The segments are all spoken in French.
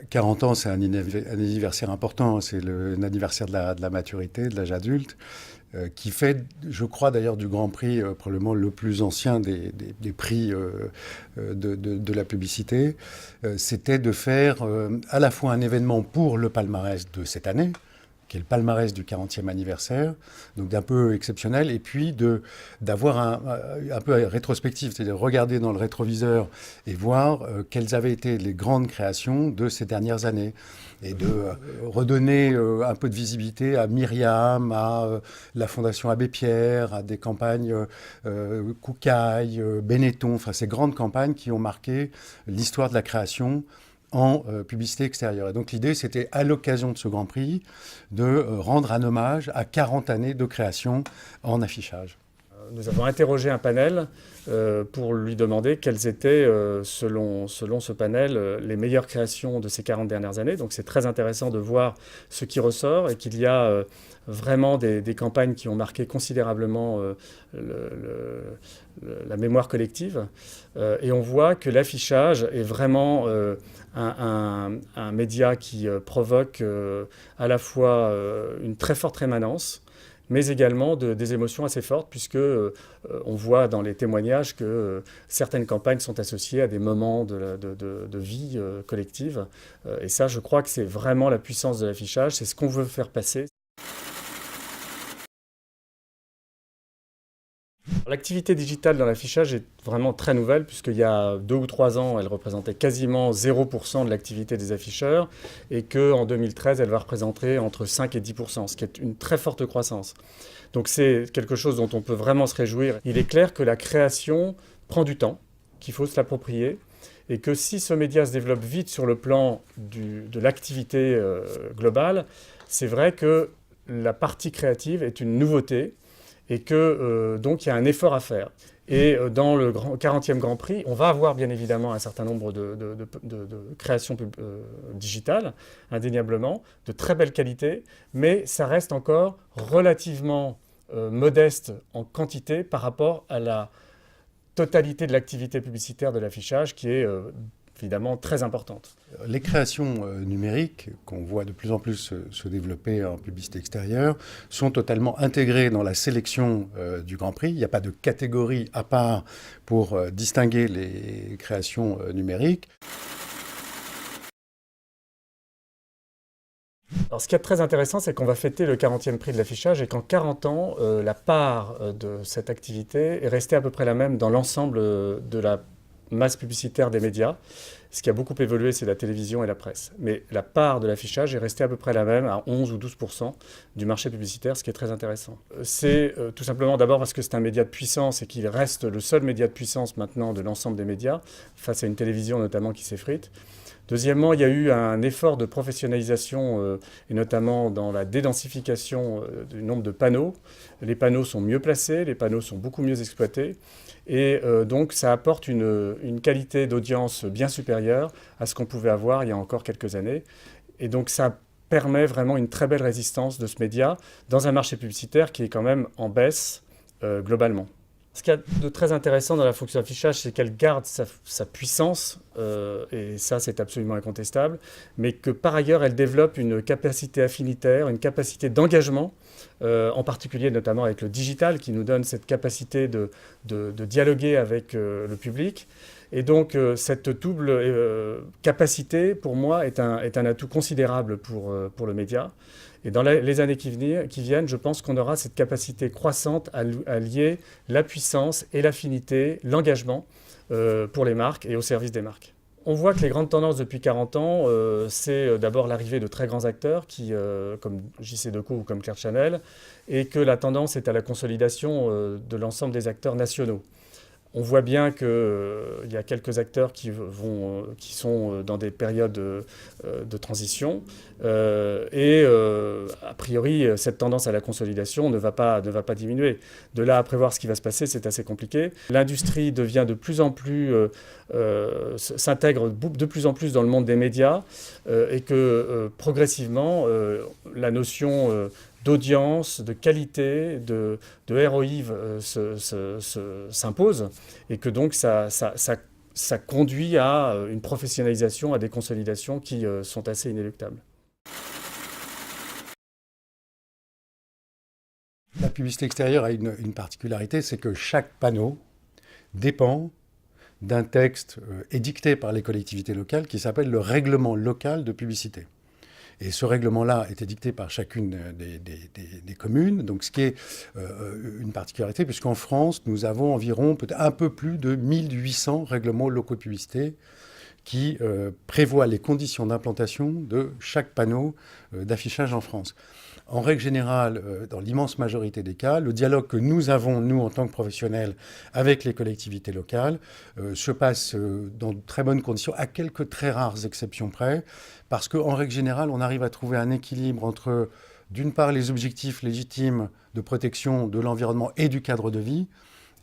40 ans, c'est un anniversaire important, c'est l'anniversaire de la maturité, de l'âge adulte, qui fait, je crois d'ailleurs, du Grand Prix probablement le plus ancien des prix de la publicité. C'était de faire à la fois un événement pour le palmarès de cette année, qui est le palmarès du 40e anniversaire, donc d'un peu exceptionnel, et puis d'avoir un peu rétrospectif, c'est-à-dire regarder dans le rétroviseur et voir quelles avaient été les grandes créations de ces dernières années, et de redonner un peu de visibilité à Myriam, à la Fondation Abbé Pierre, à des campagnes Koukaï, Benetton, enfin ces grandes campagnes qui ont marqué l'histoire de la création en publicité extérieure. Et donc l'idée, c'était à l'occasion de ce Grand Prix de rendre un hommage à 40 années de création en affichage. Nous avons interrogé un panel pour lui demander quelles étaient, selon ce panel, les meilleures créations de ces 40 dernières années. Donc c'est très intéressant de voir ce qui ressort et qu'il y a vraiment des campagnes qui ont marqué considérablement la mémoire collective. Et on voit que l'affichage est vraiment un média qui provoque à la fois une très forte rémanence, mais également des émotions assez fortes, puisque on voit dans les témoignages que certaines campagnes sont associées à des moments de vie collective. Et ça, je crois que c'est vraiment la puissance de l'affichage, c'est ce qu'on veut faire passer. L'activité digitale dans l'affichage est vraiment très nouvelle, puisqu'il y a 2 ou 3 ans, elle représentait quasiment 0% de l'activité des afficheurs, et qu'en 2013, elle va représenter entre 5 et 10%, ce qui est une très forte croissance. Donc c'est quelque chose dont on peut vraiment se réjouir. Il est clair que la création prend du temps, qu'il faut se l'approprier, et que si ce média se développe vite sur le plan de l'activité globale, c'est vrai que la partie créative est une nouveauté, et que donc il y a un effort à faire. Et dans le 40e Grand Prix, on va avoir bien évidemment un certain nombre de créations digitales, indéniablement, de très belle qualité, mais ça reste encore relativement modeste en quantité par rapport à la totalité de l'activité publicitaire de l'affichage qui est évidemment très importante. Les créations numériques, qu'on voit de plus en plus se développer en publicité extérieure, sont totalement intégrées dans la sélection du Grand Prix. Il n'y a pas de catégorie à part pour distinguer les créations numériques. Alors, ce qui est très intéressant, c'est qu'on va fêter le 40e prix de l'affichage et qu'en 40 ans, la part de cette activité est restée à peu près la même dans l'ensemble de la masse publicitaire des médias. Ce qui a beaucoup évolué, c'est la télévision et la presse. Mais la part de l'affichage est restée à peu près la même, à 11 ou 12% du marché publicitaire, ce qui est très intéressant. C'est tout simplement d'abord parce que c'est un média de puissance et qu'il reste le seul média de puissance maintenant de l'ensemble des médias, face à une télévision notamment qui s'effrite. Deuxièmement, il y a eu un effort de professionnalisation, et notamment dans la dédensification du nombre de panneaux. Les panneaux sont mieux placés, les panneaux sont beaucoup mieux exploités. Et donc, ça apporte une qualité d'audience bien supérieure à ce qu'on pouvait avoir il y a encore quelques années. Et donc, ça permet vraiment une très belle résistance de ce média dans un marché publicitaire qui est quand même en baisse globalement. Ce qu'il y a de très intéressant dans la fonction d'affichage, c'est qu'elle garde sa puissance, et ça c'est absolument incontestable, mais que par ailleurs elle développe une capacité affinitaire, une capacité d'engagement, en particulier notamment avec le digital qui nous donne cette capacité de dialoguer avec le public. Et donc cette double capacité, pour moi, est un atout considérable pour le média. Et dans les années qui viennent, je pense qu'on aura cette capacité croissante à lier la puissance et l'affinité, l'engagement pour les marques et au service des marques. On voit que les grandes tendances depuis 40 ans, c'est d'abord l'arrivée de très grands acteurs comme J.C. Decaux ou comme Claire Chanel, et que la tendance est à la consolidation de l'ensemble des acteurs nationaux. On voit bien qu'il y a quelques acteurs qui sont dans des périodes de transition et a priori cette tendance à la consolidation ne va pas diminuer. De là à prévoir ce qui va se passer, c'est assez compliqué. L'industrie devient de plus en plus s'intègre de plus en plus dans le monde des médias et que progressivement la notion d'audience, de qualité, de ROI s'impose et que donc ça ça conduit à une professionnalisation, à des consolidations qui sont assez inéluctables. La publicité extérieure a une particularité, c'est que chaque panneau dépend d'un texte édicté par les collectivités locales qui s'appelle le règlement local de publicité. Et ce règlement-là est édicté par chacune des communes, donc ce qui est une particularité, puisqu'en France, nous avons environ peut-être un peu plus de 1800 règlements locaux de publicité qui prévoient les conditions d'implantation de chaque panneau d'affichage en France. En règle générale, dans l'immense majorité des cas, le dialogue que nous avons, nous, en tant que professionnels, avec les collectivités locales, se passe dans de très bonnes conditions, à quelques très rares exceptions près, parce qu'en règle générale, on arrive à trouver un équilibre entre, d'une part, les objectifs légitimes de protection de l'environnement et du cadre de vie,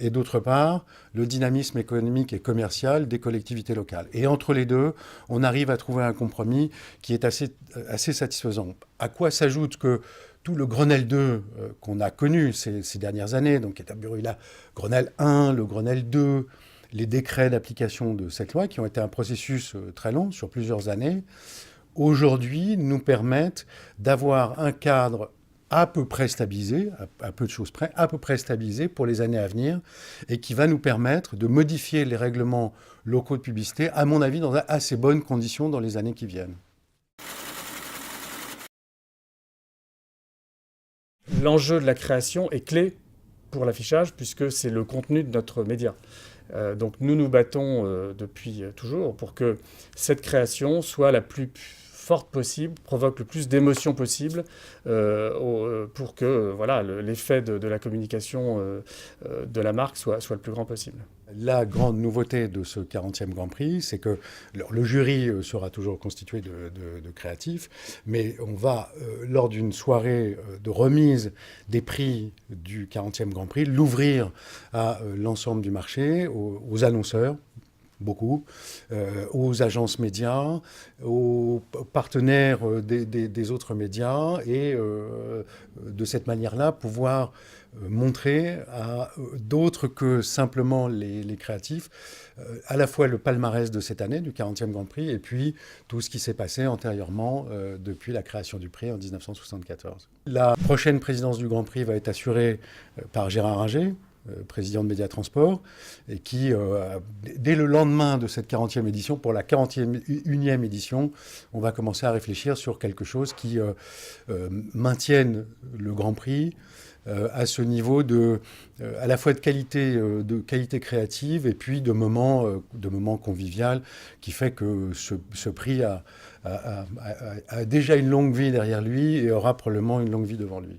et d'autre part, le dynamisme économique et commercial des collectivités locales. Et entre les deux, on arrive à trouver un compromis qui est assez satisfaisant. À quoi s'ajoute que tout le Grenelle 2 qu'on a connu ces dernières années, donc qui est apparu là, Grenelle 1, le Grenelle 2, les décrets d'application de cette loi, qui ont été un processus très long, sur plusieurs années, aujourd'hui nous permettent d'avoir un cadre à peu près stabilisé, à peu de choses près, à peu près stabilisé pour les années à venir, et qui va nous permettre de modifier les règlements locaux de publicité, à mon avis, dans assez bonnes conditions dans les années qui viennent. L'enjeu de la création est clé pour l'affichage, puisque c'est le contenu de notre média. Donc nous nous battons depuis toujours pour que cette création soit la plus forte possible, provoque le plus d'émotions possible pour que voilà, l'effet de la communication de la marque soit le plus grand possible. La grande nouveauté de ce 40e Grand Prix, c'est que le jury sera toujours constitué de créatifs, mais on va, lors d'une soirée de remise des prix du 40e Grand Prix, l'ouvrir à l'ensemble du marché, aux annonceurs, beaucoup, aux agences médias, aux partenaires des autres médias, et de cette manière-là, pouvoir montrer à d'autres que simplement les créatifs, à la fois le palmarès de cette année, du 40e Grand Prix, et puis tout ce qui s'est passé antérieurement depuis la création du prix en 1974. La prochaine présidence du Grand Prix va être assurée par Gérard Inger, président de Médiatransport, et qui, dès le lendemain de cette 40e édition, pour la 41e édition, on va commencer à réfléchir sur quelque chose qui maintienne le Grand Prix à ce niveau à la fois de qualité créative et puis de moments convivial, qui fait que ce prix a déjà une longue vie derrière lui et aura probablement une longue vie devant lui.